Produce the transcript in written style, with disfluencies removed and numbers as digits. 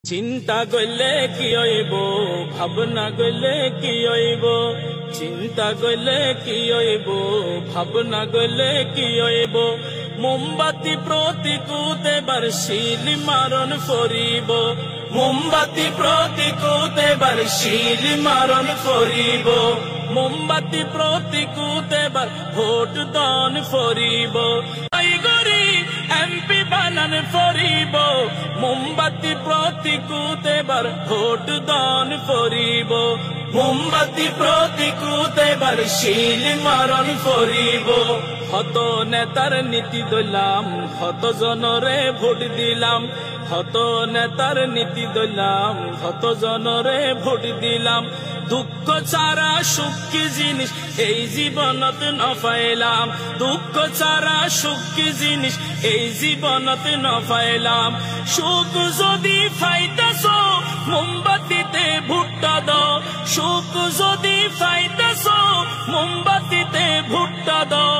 চিন্তা করলে কি হইব, ভাবনা করলে কি হইব, চিন্তা করলে কি হইব, ভাবনা করলে কি হইব। মোমবাতি প্রতিকুতে বার্ষিল মারণ ফরিব, মোমবাতি প্রতিকুতে বার্ষিল মারণ ফরিব, মোমবাতি প্রতিকুতে বার ভোট দান ফরিব। এমপি বানান ফরিব, মোমবাতি প্রতিকুতে বার ভোট দান ফরিব, মোমবাতি প্রতিকুতে বার শিল মারণ ফরিব। হত নেতার নীতি দইলাম, হত জনরে ভোট দিলাম, হত নেতার নীতি দইলাম, হত জনরে ভোট দিলাম। দুঃখ ছাড়া সুখ কি জিনিস এই জীবনত ন পাইলাম, দুঃখ ছাড়া সুখ কি জিনিস এই জীবনত ন পাইলাম। সুখ যদি পাইতাছ মোমবাতিতে ভুট্টা দাও, সুখ যদি পাইতাছ মোমবাতিতে ভুট্টা দাও।